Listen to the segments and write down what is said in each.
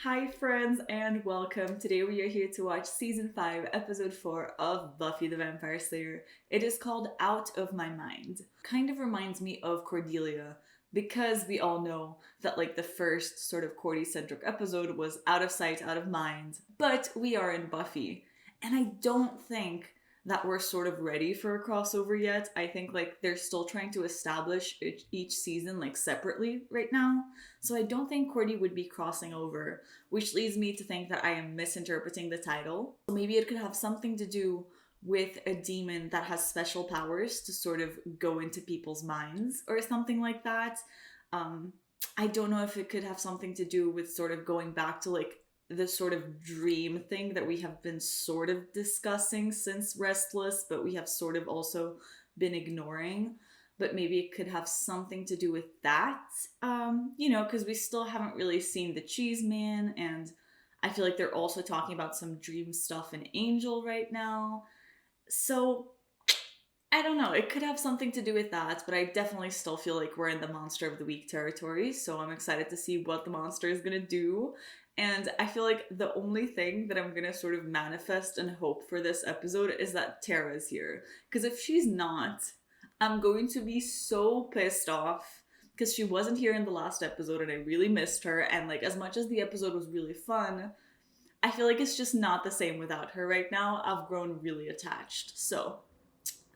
Hi friends and welcome. Today we are here to watch season 5 episode 4 of Buffy the Vampire Slayer. It is called Out of My Mind. Kind of reminds me of Cordelia because we all know that like the first sort of Cordy centric episode was out of sight, out of mind. But we are in Buffy and I don't think that we're sort of ready for a crossover yet. I think like they're still trying to establish each season like separately right now. So I don't think Cordy would be crossing over, which leads me to think that I am misinterpreting the title. Maybe it could have something to do with a demon that has special powers to sort of go into people's minds or something like that. Um, I don't know if it could have something to do with sort of going back to like the sort of dream thing that we have been sort of discussing since Restless, but we have sort of also been ignoring. But maybe it could have something to do with that, because we still haven't really seen the Cheese Man, and I feel like they're also talking about some dream stuff in Angel right now. So I don't know. It could have something to do with that, but I definitely still feel like we're in the Monster of the Week territory. So I'm excited to see what the monster is going to do. And I feel like the only thing that I'm going to sort of manifest and hope for this episode is that Tara's here. Because if she's not, I'm going to be so pissed off because she wasn't here in the last episode and I really missed her. And like, as much as the episode was really fun, I feel like it's just not the same without her right now. I've grown really attached. So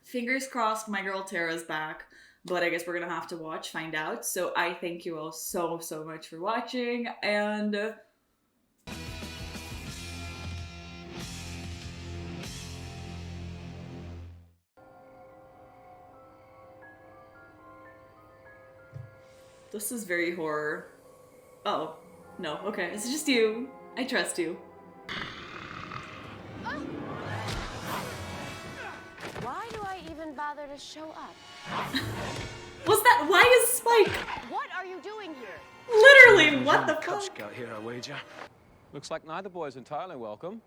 fingers crossed my girl Tara's back, but I guess we're gonna have to watch, find out. So I thank you all so much for watching, and this is very horror. Oh, no, okay, it's just you. I trust you. Why do I even bother to show up? Was that, why is Spike? What are you doing here? Literally, what the Cub fuck? Scout here, I wager. Looks like neither boy's entirely welcome.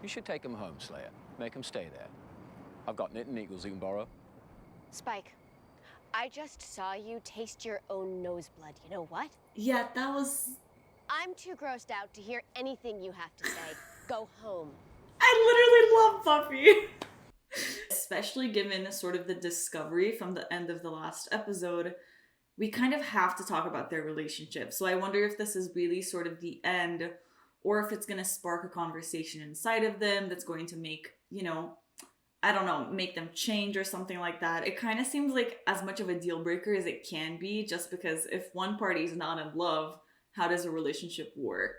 You should take him home, Slayer. Make him stay there. I've got knitting needles you can borrow. Spike, I just saw you taste your own noseblood. You know what? Yeah, that was... I'm too grossed out to hear anything you have to say. Go home. I literally love Buffy. Especially given sort of the discovery from the end of the last episode, we kind of have to talk about their relationship. So I wonder if this is really sort of the end, or if it's going to spark a conversation inside of them that's going to make, I don't know, make them change or something like that. It kind of seems like as much of a deal breaker as it can be, just because if one party is not in love, how does a relationship work?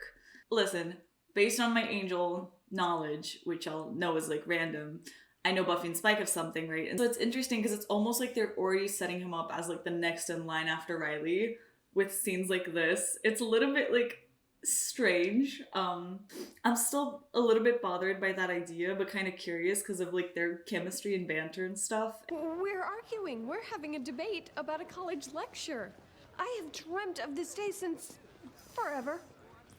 Listen, based on my Angel knowledge, which I'll know is like random, I know Buffy and Spike have something, right? And so it's interesting because it's almost like they're already setting him up as like the next in line after Riley with scenes like this. It's a little bit like strange. I'm still a little bit bothered by that idea, but kind of curious because of like their chemistry and banter and stuff. We're arguing. We're having a debate about a college lecture. I have dreamt of this day since forever.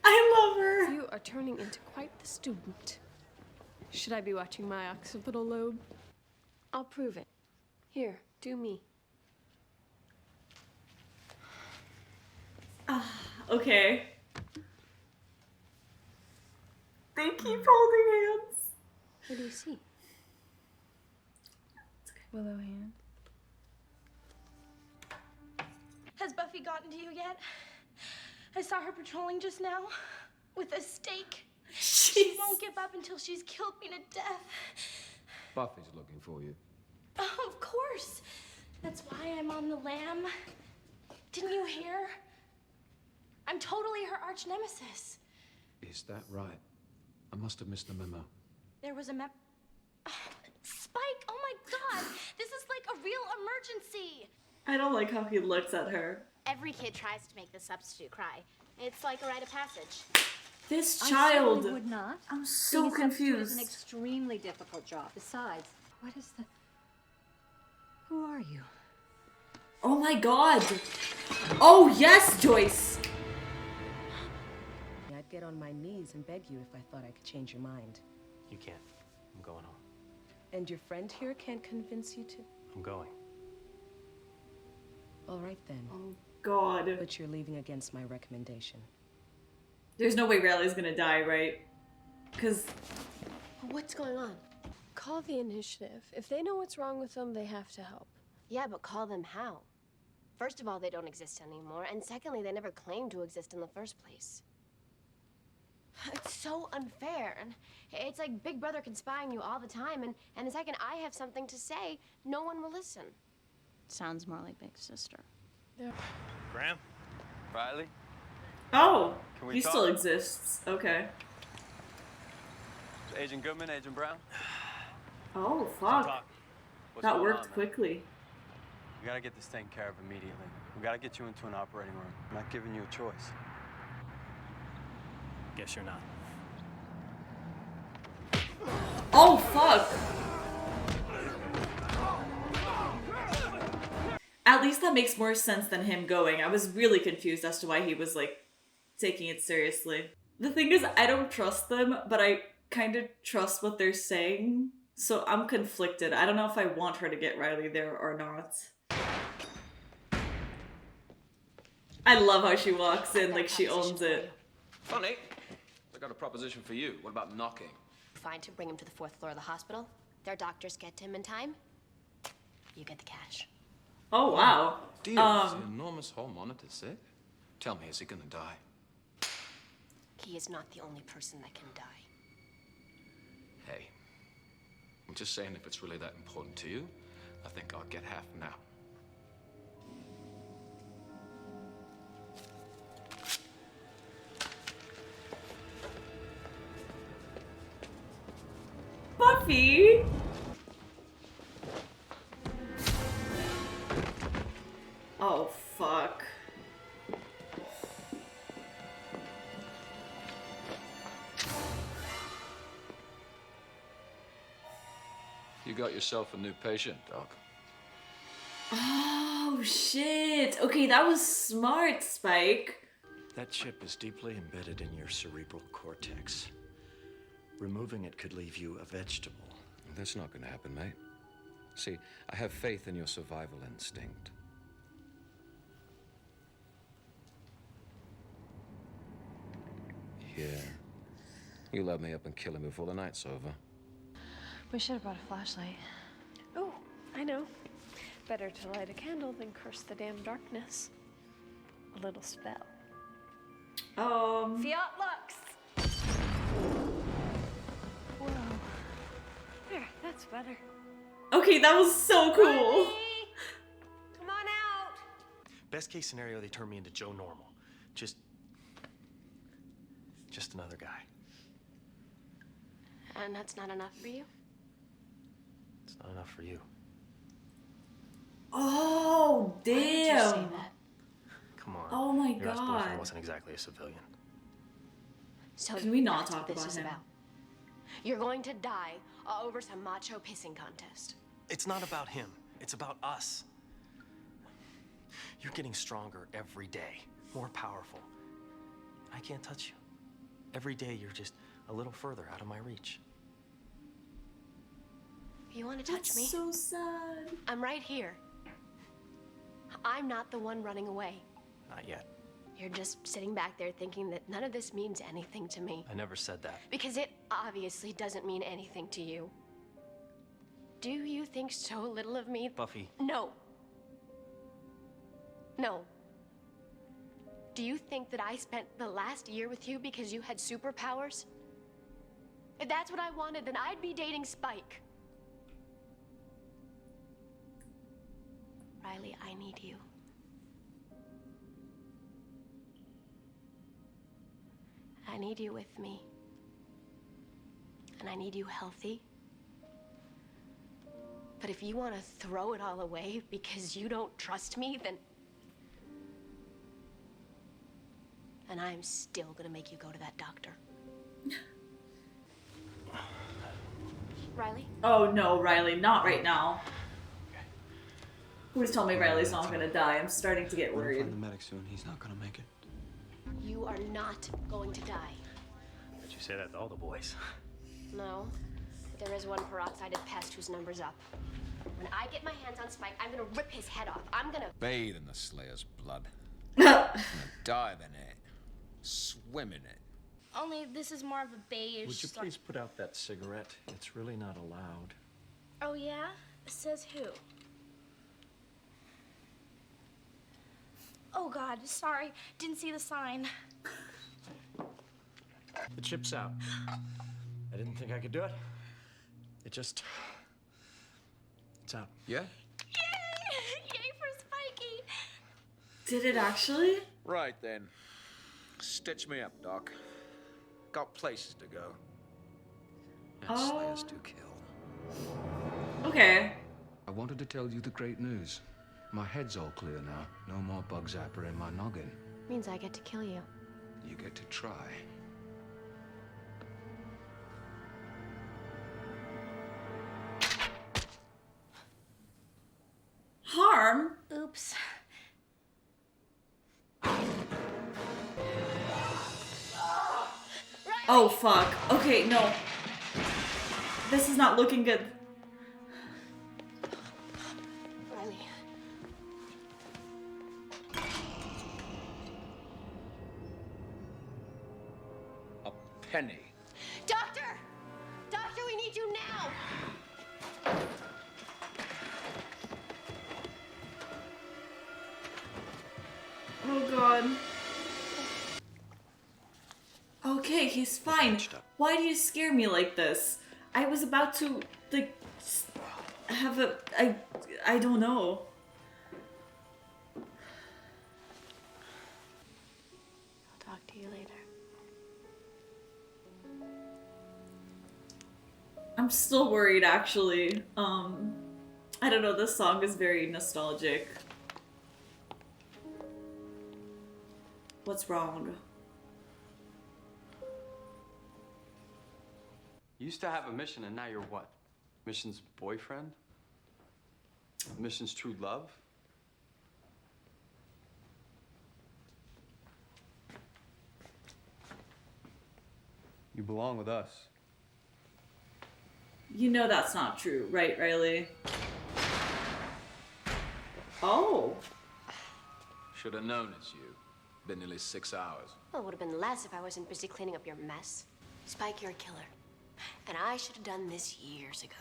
I love her. You are turning into quite the student. Should I be watching my occipital lobe? I'll prove it. Here, do me. Okay. They keep holding hands. What do you see? Willow hand. Has Buffy gotten to you yet? I saw her patrolling just now with a stake. She won't give up until she's killed me to death. Buffy's looking for you. Oh, of course. That's why I'm on the lam. Didn't you hear? I'm totally her arch nemesis. Is that right? I must have missed the memo. There was a Spike, oh my god. This is like a real emergency. I don't like how he looks at her. Every kid tries to make the substitute cry. It's like a rite of passage. This I child. certainly would not. I'm so Being a substitute confused. is an extremely difficult job. Besides, what is the... Who are you? Oh my god. Oh yes, Joyce. I'd get on my knees and beg you if I thought I could change your mind. You can't. I'm going home. And your friend here can't convince you to? I'm going. All right then. Oh god. But you're leaving against my recommendation. There's no way Riley's gonna die, right? Because What's going on? Call the initiative. If they know what's wrong with them, they have to help. Yeah, but call them how? First of all, they don't exist anymore, and secondly, they never claimed to exist in the first place. It's so unfair, and it's like Big Brother can spy on you all the time, and the second I have something to say, no one will listen. Sounds more like Big Sister. Graham? Riley? oh, Can we he talk? still exists. Okay. Agent Goodman, Agent Brown? Oh Talk. fuck, What's that going worked on, man? quickly. We gotta get this taken care of immediately. We gotta get you into an operating room. I'm not giving you a choice. Guess you're not. Oh fuck. At least that makes more sense than him going. I was really confused as to why he was like taking it seriously. The thing is, I don't trust them, but I kind of trust what they're saying. So I'm conflicted. I don't know if I want her to get Riley there or not. I love how she walks in like she owns it. Funny. I got a proposition for you. What about knocking? Fine to bring him to the 4th floor of the hospital. Their doctors get to him in time. You get the cash. Oh wow. Deal. Is the enormous hall monitor sick? Tell me, is he gonna die? He is not the only person that can die. Hey, I'm just saying if it's really that important to you, I think I'll get half now. Buffy! Oh fuck. You got yourself a new patient, Doc. Oh shit. Okay, that was smart, Spike. That chip is deeply embedded in your cerebral cortex. Removing it could leave you a vegetable. That's not gonna happen, mate. See, I have faith in your survival instinct. Here. You load me up and kill him before the night's over. We should have brought a flashlight. Oh, I know. Better to light a candle than curse the damn darkness. A little spell. Fiat Lux. Whoa. There, that's better. Okay, that was so cool. Riley! Come on out. Best case scenario, they turn me into Joe Normal. Just another guy. And that's not enough for you? It's not enough for you. Oh, Why would you say damn. that? Come on. Oh my Your ex-boyfriend God. wasn't exactly a civilian. So Can we not that's talk what this about is him? about. You're going to die over some macho pissing contest. It's not about him. It's about us. You're getting stronger every day, more powerful. I can't touch you. Every day you're just a little further out of my reach. You want to touch That's me? so sad. I'm right here. I'm not the one running away. Not yet. You're just sitting back there thinking that none of this means anything to me. I never said that. Because it obviously doesn't mean anything to you. Do you think so little of me? Buffy. No. No. Do you think that I spent the last year with you because you had superpowers? If that's what I wanted, then I'd be dating Spike. Riley, I need you. I need you with me. And I need you healthy. But if you want to throw it all away because you don't trust me, then I'm still gonna make you go to that doctor. Riley? Oh no, Riley, not right now. Who's told me Riley's not gonna die? I'm starting to get We're gonna worried. find the medic soon. He's not gonna make it. You are not going to die. But you say that to all the boys. No. There is one peroxided pest whose number's up. When I get my hands on Spike, I'm gonna rip his head off. I'm gonna... Bathe in the Slayer's blood. Dive in it. Swim in it. Only this is more of a beige. Would you please put out that cigarette? It's really not allowed. Oh, yeah? Says who? Oh, God, sorry. Didn't see the sign. The chip's out. I didn't think I could do it. It's out. Yeah? Yay! Yay for Spiky! Did it actually? Right then. Stitch me up, Doc. Got places to go. And slayers to kill. Okay. I wanted to tell you the great news. My head's all clear now. No more bug zapper in my noggin. Means I get to kill you. You get to try. Harm? Oops. Oh, fuck. Okay, no. This is not looking good. Riley. A penny. Doctor! Doctor, we need you now! Oh, God. Okay, he's fine. Why do you scare me like this? I was about to, like, have a... I don't know. I'll talk to you later. I'm still worried, actually. I don't know, this song is very nostalgic. What's wrong? You used to have a mission, and now you're what? Mission's boyfriend? Mission's true love? You belong with us. You know that's not true, right, Riley? Oh. Should have known it's you. Been nearly 6 hours. Well, it would have been less if I wasn't busy cleaning up your mess. Spike, you're a killer. And I should have done this years ago.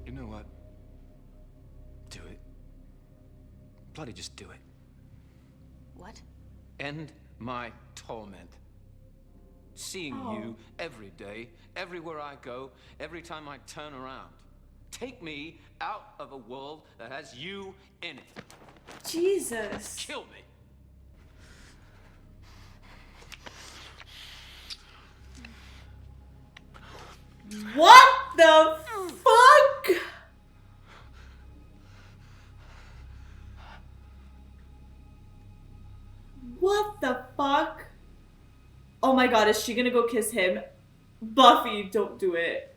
You know what? Do it. Bloody just do it. What? End my torment. Seeing you every day, everywhere I go, every time I turn around. Take me out of a world that has you in it. Jesus. Kill me. What the fuck? What the fuck? Oh my god, is she gonna go kiss him? Buffy, don't do it.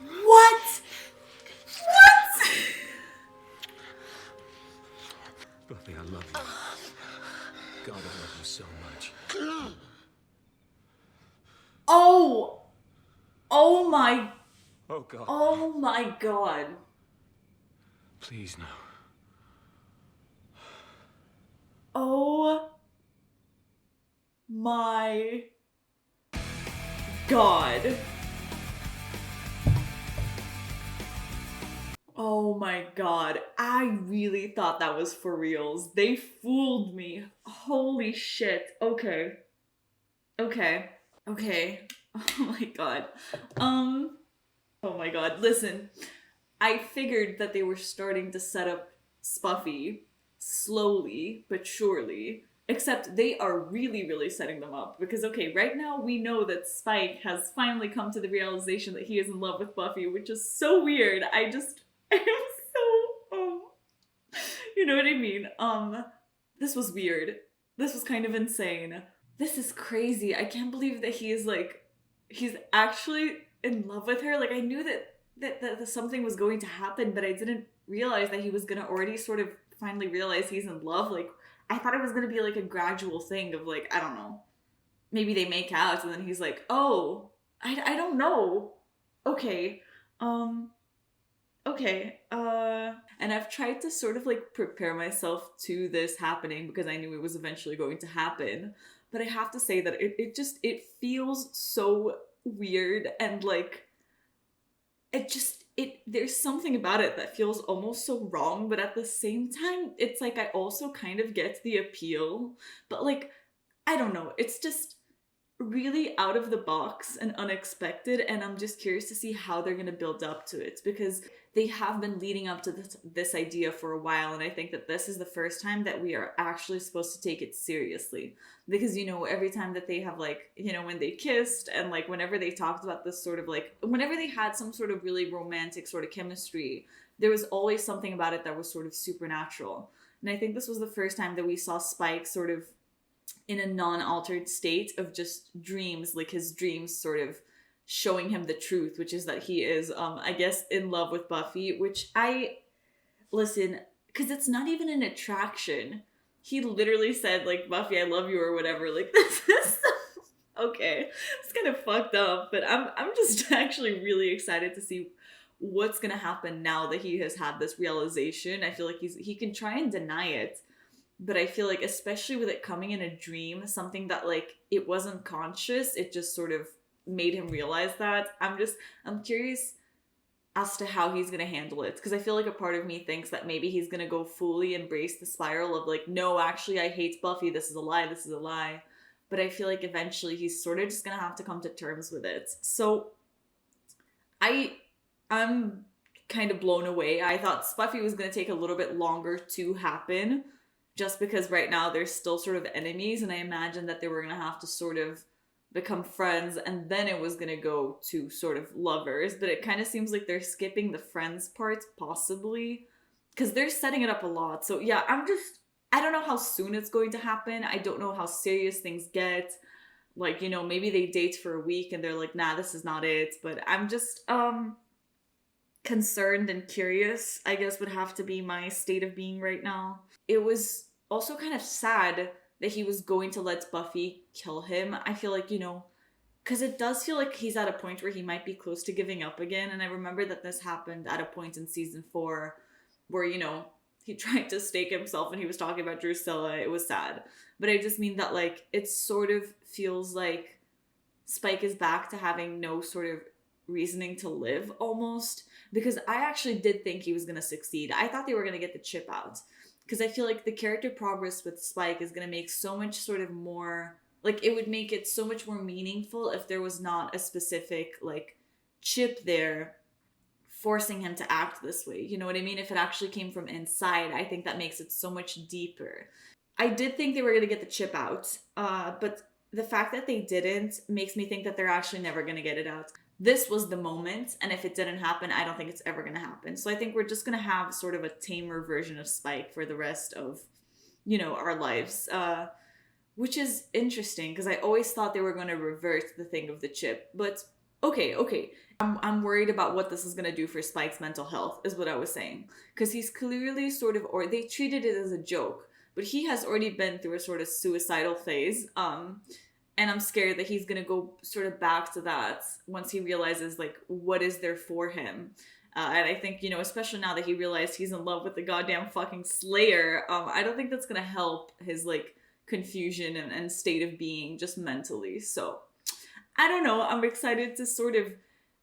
What? What? Buffy, I love you. God, I love you so much. Oh! Oh my... Oh, God. Oh my god. Please, no. Oh my god. Oh my god. I really thought that was for reals. They fooled me. Holy shit. Okay. Okay. Okay. Oh my god. Oh my god. Listen. I figured that they were starting to set up Spuffy slowly but surely. Except they are really, really setting them up. Because, okay, right now we know that Spike has finally come to the realization that he is in love with Buffy, which is so weird. I am so, you know what I mean? This was weird. This was kind of insane. This is crazy. I can't believe that he is, like, he's actually in love with her. Like, I knew that something was going to happen, but I didn't realize that he was gonna already sort of finally realize he's in love. Like, I thought it was gonna be like a gradual thing of like, I don't know, maybe they make out and then he's like, oh, I don't know. Okay. Okay, and I've tried to sort of like prepare myself to this happening because I knew it was eventually going to happen. But I have to say that it feels so weird and like there's something about it that feels almost so wrong, but at the same time, it's like I also kind of get the appeal. But like, I don't know, it's just really out of the box and unexpected, and I'm just curious to see how they're going to build up to it because they have been leading up to this idea for a while, and I think that this is the first time that we are actually supposed to take it seriously because every time that they have like when they kissed and like whenever they talked about this sort of like whenever they had some sort of really romantic sort of chemistry, there was always something about it that was sort of supernatural. And I think this was the first time that we saw Spike sort of in a non-altered state of just dreams, like his dreams sort of showing him the truth, which is that he is I guess in love with Buffy, which I listen, because it's not even an attraction. He literally said like, Buffy, I love you or whatever. Like, this is okay, it's kind of fucked up, but I'm just actually really excited to see what's gonna happen now that he has had this realization. I feel like he can try and deny it, but I feel like especially with it coming in a dream, something that like it wasn't conscious, it just sort of made him realize that. I'm curious as to how he's gonna handle it, because I feel like a part of me thinks that maybe he's gonna go fully embrace the spiral of like, no, actually I hate Buffy, this is a lie, this is a lie. But I feel like eventually he's sort of just gonna have to come to terms with it. So I'm kind of blown away. I thought Buffy was gonna take a little bit longer to happen, just because right now they're still sort of enemies, and I imagined that they were gonna have to sort of become friends and then it was gonna go to sort of lovers, but it kind of seems like they're skipping the friends part, possibly because they're setting it up a lot. So yeah, I don't know how soon it's going to happen. I don't know how serious things get. Like, maybe they date for a week and they're like, nah, this is not it. But I'm just concerned and curious, I guess would have to be my state of being right now. It was also kind of sad that he was going to let Buffy kill him. I feel like, because it does feel like he's at a point where he might be close to giving up again. And I remember that this happened at a point in season 4 where, he tried to stake himself and he was talking about Drusilla. It was sad. But I just mean that, like, it sort of feels like Spike is back to having no sort of reasoning to live, almost. Because I actually did think he was going to succeed. I thought they were going to get the chip out. Because I feel like the character progress with Spike is going to make so much sort of more... Like, it would make it so much more meaningful if there was not a specific, like, chip there forcing him to act this way. You know what I mean? If it actually came from inside, I think that makes it so much deeper. I did think they were going to get the chip out, but the fact that they didn't makes me think that they're actually never going to get it out. This was the moment, and if it didn't happen, I don't think it's ever going to happen. So I think we're just going to have sort of a tamer version of Spike for the rest of, our lives. Which is interesting, because I always thought they were going to revert the thing of the chip. But, okay. I'm worried about what this is going to do for Spike's mental health, is what I was saying. Because he's clearly sort of, or they treated it as a joke, but he has already been through a sort of suicidal phase. And I'm scared that he's going to go sort of back to that once he realizes, like, what is there for him. And I think, especially now that he realized he's in love with the goddamn fucking Slayer, I don't think that's going to help his, like, confusion and state of being just mentally. So I don't know, I'm excited to sort of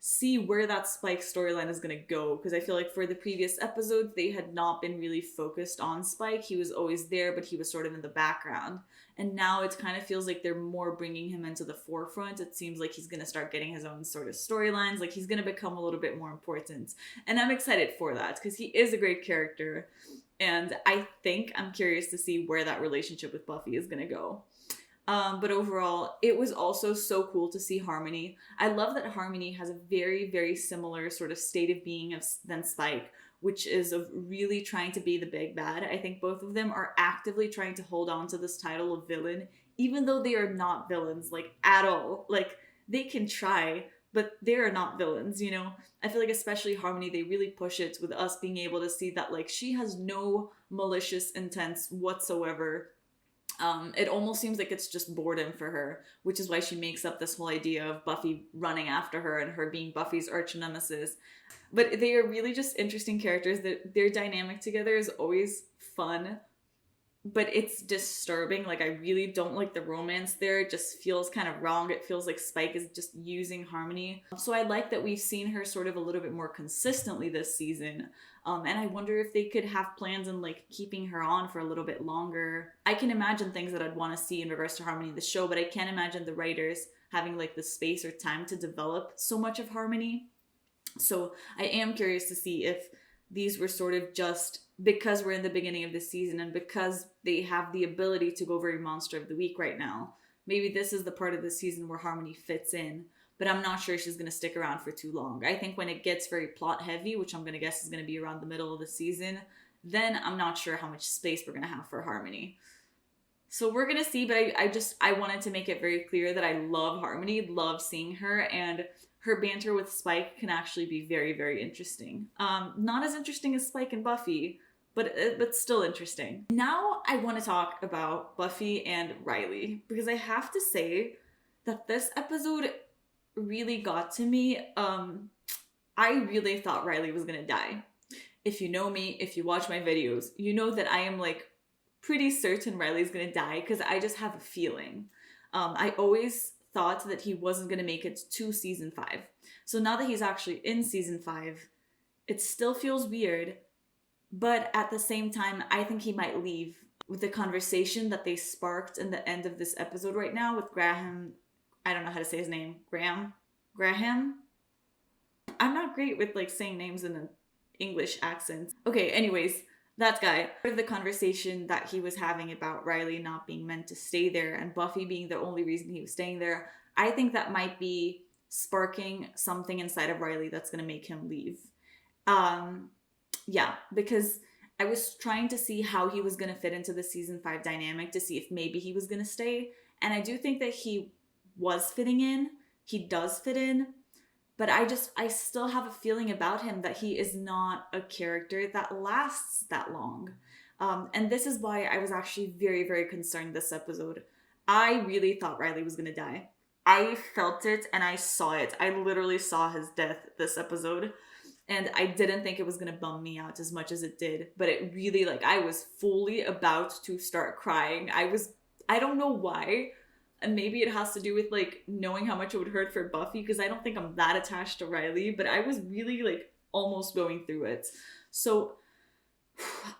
see where that Spike storyline is going to go, because I feel like for the previous episodes they had not been really focused on Spike. He was always there, but he was sort of in the background, and now it kind of feels like they're more bringing him into the forefront. It seems like he's going to start getting his own sort of storylines, like he's going to become a little bit more important, and I'm excited for that because he is a great character. And I'm curious to see where that relationship with Buffy is going to go. But overall, it was also so cool to see Harmony. I love that Harmony has a very, very similar sort of state of being than Spike, which is of really trying to be the big bad. I think both of them are actively trying to hold on to this title of villain, even though they are not villains, like, at all. Like, they can try, but they are not villains, I feel like especially Harmony, they really push it with us being able to see that, like, she has no malicious intents whatsoever. It almost seems like it's just boredom for her, which is why she makes up this whole idea of Buffy running after her and her being Buffy's arch nemesis. But they are really just interesting characters. Their dynamic together is always fun, but it's disturbing. Like, I really don't like the romance there. It just feels kind of wrong. It feels like Spike is just using Harmony. So I like that we've seen her sort of a little bit more consistently this season. And I wonder if they could have plans in like keeping her on for a little bit longer. I can imagine things that I'd want to see in regards to Harmony in the show, but I can't imagine the writers having like the space or time to develop so much of Harmony. So I am curious to see if these were sort of just because we're in the beginning of the season and because they have the ability to go very Monster of the Week right now. Maybe this is the part of the season where Harmony fits in, but I'm not sure she's going to stick around for too long. I think when it gets very plot heavy, which I'm going to guess is going to be around the middle of the season, then I'm not sure how much space we're going to have for Harmony. So we're going to see, but I wanted to make it very clear that I love Harmony, love seeing her, and her banter with Spike can actually be very, very interesting. Not as interesting as Spike and Buffy, but still interesting. Now I want to talk about Buffy and Riley, because I have to say that this episode really got to me. I really thought Riley was gonna die. If you know me, if you watch my videos, you know that I am like pretty certain Riley's gonna die because I just have a feeling. I always thought that he wasn't gonna make it to season 5. So now that he's actually in season 5, it still feels weird, but at the same time, I think he might leave. With the conversation that they sparked in the end of this episode right now with Graham, I don't know how to say his name, Graham? I'm not great with like saying names in an English accent. Okay, anyways, that guy. Part of the conversation that he was having about Riley not being meant to stay there and Buffy being the only reason he was staying there, I think that might be sparking something inside of Riley that's going to make him leave. Yeah, because I was trying to see how he was going to fit into the season 5 dynamic to see if maybe he was going to stay. And I do think that he was fitting in. He does fit in. But I still have a feeling about him that he is not a character that lasts that long. And this is why I was actually very, very concerned this episode. I really thought Riley was going to die. I felt it and I saw it. I literally saw his death this episode. And I didn't think it was going to bum me out as much as it did. But it really, like, I was fully about to start crying. I don't know why. And maybe it has to do with, like, knowing how much it would hurt for Buffy. Because I don't think I'm that attached to Riley. But I was really, like, almost going through it. So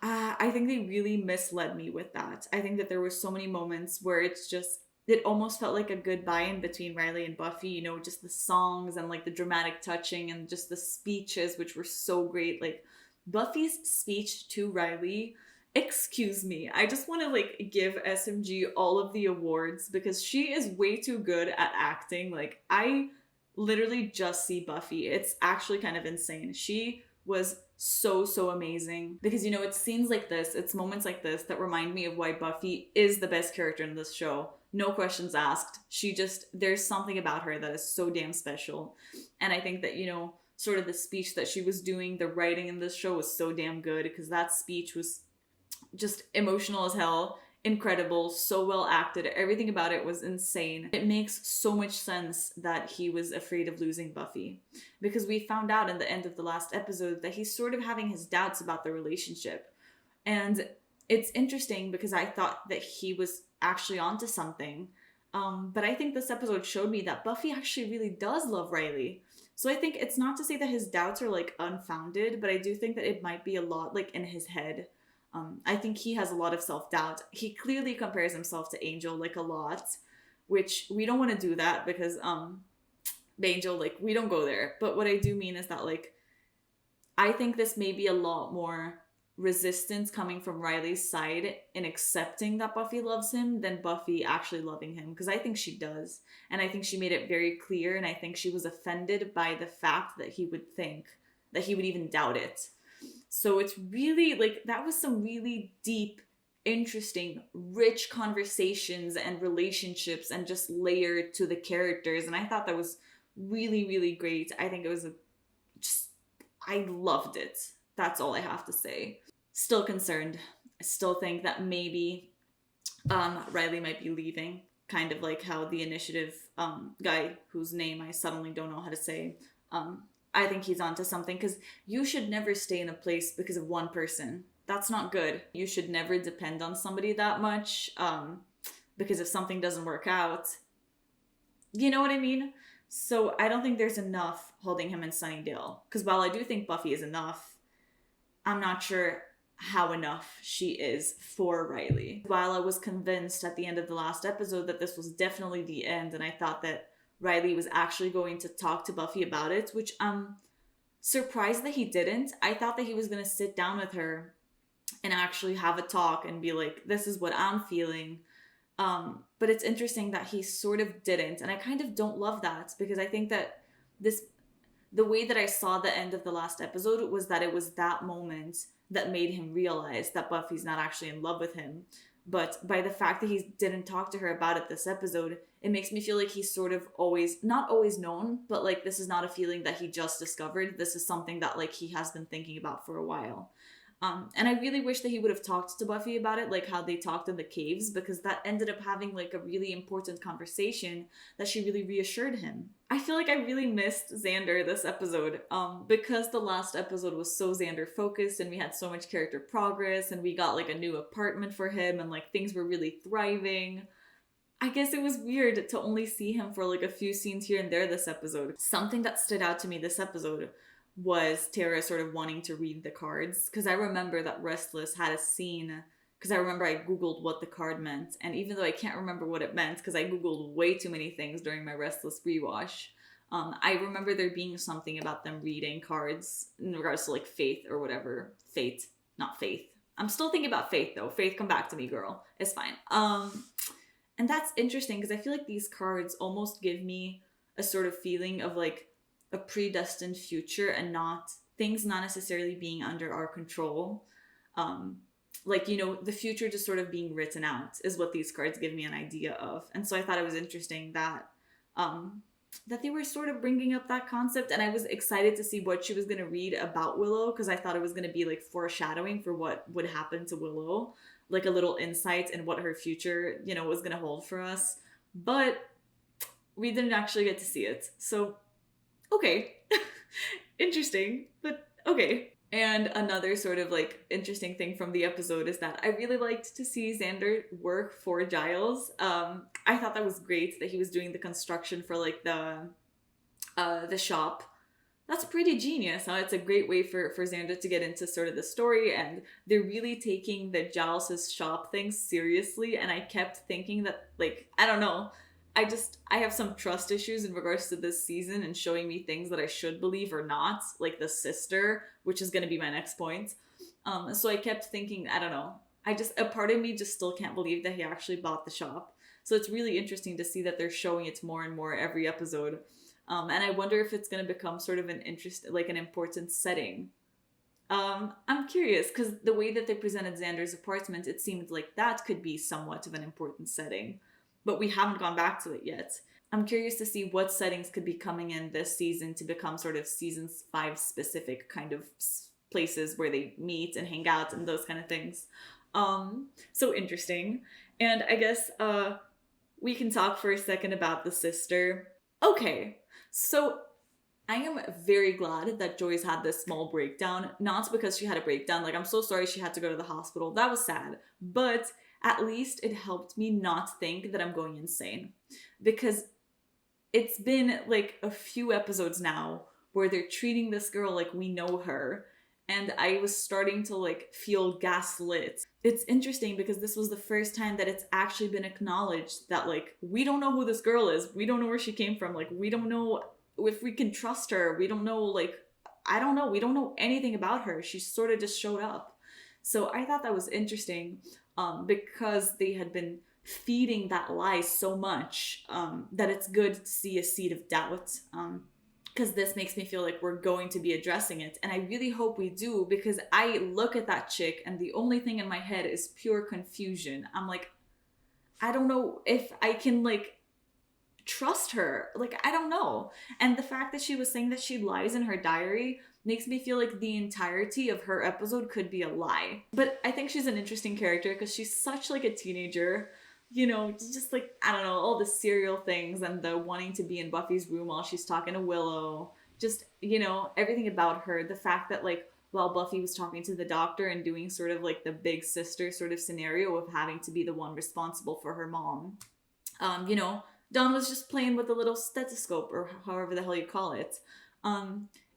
I think they really misled me with that. I think that there were so many moments where it's just, it almost felt like a goodbye in between Riley and Buffy, you know, just the songs and like the dramatic touching and just the speeches, which were so great. Like Buffy's speech to Riley, excuse me, I just want to like give SMG all of the awards because she is way too good at acting. Like I literally just see Buffy. It's actually kind of insane. She was so amazing because, you know, it's scenes like this, it's moments like this that remind me of why Buffy is the best character in this show. No questions asked. There's something about her that is so damn special. And I think that, you know, sort of the speech that she was doing, the writing in this show was so damn good because that speech was just emotional as hell, incredible, so well acted. Everything about it was insane. It makes so much sense that he was afraid of losing Buffy because we found out in the end of the last episode that he's sort of having his doubts about the relationship. And it's interesting because I thought that he was actually onto something. But I think this episode showed me that Buffy actually really does love Riley. So I think it's not to say that his doubts are like unfounded, but I do think that it might be a lot like in his head. I think he has a lot of self-doubt. He clearly compares himself to Angel like a lot, which we don't want to do that because Angel, like we don't go there. But what I do mean is that like I think this may be a lot more resistance coming from Riley's side in accepting that Buffy loves him than Buffy actually loving him, because I think she does, and I think she made it very clear, and I think she was offended by the fact that he would think that he would even doubt it. So it's really like that was some really deep, interesting, rich conversations and relationships and just layered to the characters, and I thought that was really great. I think it was I loved it. That's all I have to say. Still concerned. I still think that maybe Riley might be leaving, kind of like how the initiative guy, whose name I suddenly don't know how to say, I think he's onto something, because you should never stay in a place because of one person. That's not good. You should never depend on somebody that much, because if something doesn't work out, you know what I mean? So I don't think there's enough holding him in Sunnydale, because while I do think Buffy is enough, I'm not sure how enough she is for Riley. While I was convinced at the end of the last episode that this was definitely the end, and I thought that Riley was actually going to talk to Buffy about it, which I'm surprised that he didn't. I thought that he was going to sit down with her and actually have a talk and be like, this is what I'm feeling. But it's interesting that he sort of didn't, and I kind of don't love that, because I think that the way that I saw the end of the last episode was that it was that moment that made him realize that Buffy's not actually in love with him. But by the fact that he didn't talk to her about it this episode, it makes me feel like he's sort of not always known, but like this is not a feeling that he just discovered. This is something that like he has been thinking about for a while. And I really wish that he would have talked to Buffy about it, like how they talked in the caves, because that ended up having like a really important conversation that she really reassured him. I feel like I really missed Xander this episode, because the last episode was so Xander focused and we had so much character progress and we got like a new apartment for him and like things were really thriving. I guess it was weird to only see him for like a few scenes here and there this episode. Something that stood out to me this episode was Tara sort of wanting to read the cards, because I remember that Restless had a scene, because I remember I googled what the card meant, and even though I can't remember what it meant because I googled way too many things during my Restless rewatch, I remember there being something about them reading cards in regards to like faith or whatever. Fate, not faith. I'm still thinking about faith though. Faith, come back to me, girl. It's fine. And that's interesting because I feel like these cards almost give me a sort of feeling of like a predestined future and not things not necessarily being under our control. Like, you know, the future just sort of being written out is what these cards give me an idea of. And so I thought it was interesting that that they were sort of bringing up that concept, and I was excited to see what she was going to read about Willow, because I thought it was going to be like foreshadowing for what would happen to Willow, like a little insight in what her future, you know, was going to hold for us. But we didn't actually get to see it. So okay. Interesting, but okay. And another sort of like interesting thing from the episode is that I really liked to see Xander work for Giles. I thought that was great that he was doing the construction for like the shop. That's pretty genius. Huh? It's a great way for Xander to get into sort of the story, and they're really taking the Giles' shop thing seriously, and I kept thinking that, like, I don't know, I have some trust issues in regards to this season and showing me things that I should believe or not, like the sister, which is going to be my next point. So I kept thinking, I don't know, a part of me just still can't believe that he actually bought the shop. So it's really interesting to see that they're showing it more and more every episode. And I wonder if it's going to become sort of an important setting. I'm curious, because the way that they presented Xander's apartment, it seemed like that could be somewhat of an important setting. But we haven't gone back to it yet. I'm curious to see what settings could be coming in this season to become sort of season 5 specific kind of places where they meet and hang out and those kind of things. So interesting. And I guess we can talk for a second about the sister. Okay, so I am very glad that Joyce had this small breakdown. Not because she had a breakdown, like I'm so sorry she had to go to the hospital. That was sad. But at least it helped me not think that I'm going insane. Because it's been like a few episodes now where they're treating this girl like we know her. And I was starting to like feel gaslit. It's interesting because this was the first time that it's actually been acknowledged that like, we don't know who this girl is. We don't know where she came from. Like, we don't know if we can trust her. We don't know, like, I don't know. We don't know anything about her. She sort of just showed up. So I thought that was interesting. Because they had been feeding that lie so much, that it's good to see a seed of doubt, because this makes me feel like we're going to be addressing it, and I really hope we do, because I look at that chick and the only thing in my head is pure confusion. I'm like, I don't know if I can like trust her, like I don't know. And the fact that she was saying that she lies in her diary makes me feel like the entirety of her episode could be a lie. But I think she's an interesting character because she's such like a teenager. You know, just like, I don't know, all the serial things and the wanting to be in Buffy's room while she's talking to Willow. Just, you know, everything about her. The fact that like while Buffy was talking to the doctor and doing sort of like the big sister sort of scenario of having to be the one responsible for her mom, you know, Dawn was just playing with a little stethoscope or however the hell you call it.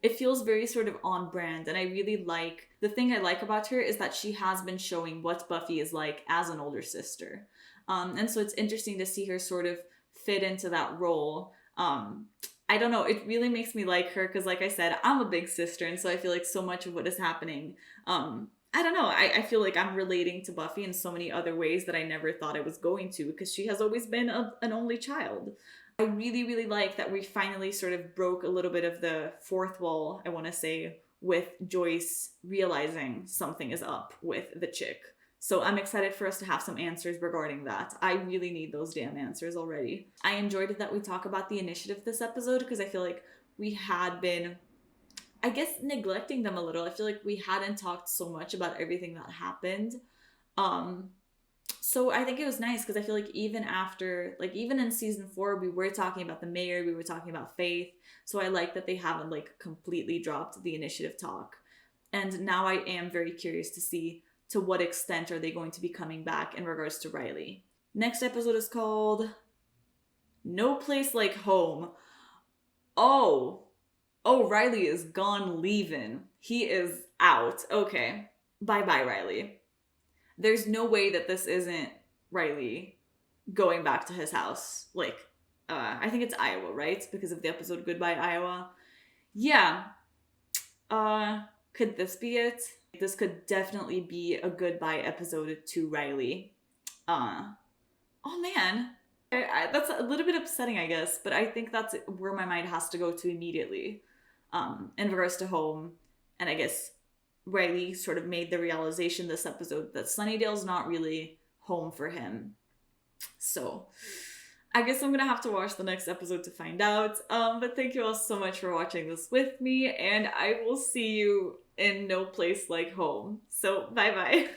It feels very sort of on brand, and I really like, the thing I like about her is that she has been showing what Buffy is like as an older sister. And so it's interesting to see her sort of fit into that role. I don't know, it really makes me like her because, like I said, I'm a big sister, and so I feel like so much of what is happening, I don't know, I feel like I'm relating to Buffy in so many other ways that I never thought I was going to, because she has always been an only child. I really, really like that we finally sort of broke a little bit of the fourth wall, I want to say, with Joyce realizing something is up with the chick. So I'm excited for us to have some answers regarding that. I really need those damn answers already. I enjoyed it that we talk about the initiative this episode because I feel like we had been, I guess, neglecting them a little. I feel like we hadn't talked so much about everything that happened. So I think it was nice because I feel like even after, like even in season 4, we were talking about the mayor, we were talking about Faith. So I like that they haven't like completely dropped the initiative talk. And now I am very curious to see to what extent are they going to be coming back in regards to Riley. Next episode is called No Place Like Home. Oh, Riley is gone leaving. He is out. Okay. Bye-bye, Riley. There's no way that this isn't Riley going back to his house. Like, I think it's Iowa, right? Because of the episode Goodbye, Iowa. Yeah. Could this be it? This could definitely be a goodbye episode to Riley. Oh man. That's a little bit upsetting, I guess, but I think that's where my mind has to go to immediately. In regards to home, and I guess Riley sort of made the realization this episode that Sunnydale's not really home for him. So I guess I'm gonna have to watch the next episode to find out. But thank you all so much for watching this with me, and I will see you in No Place Like Home. So bye bye.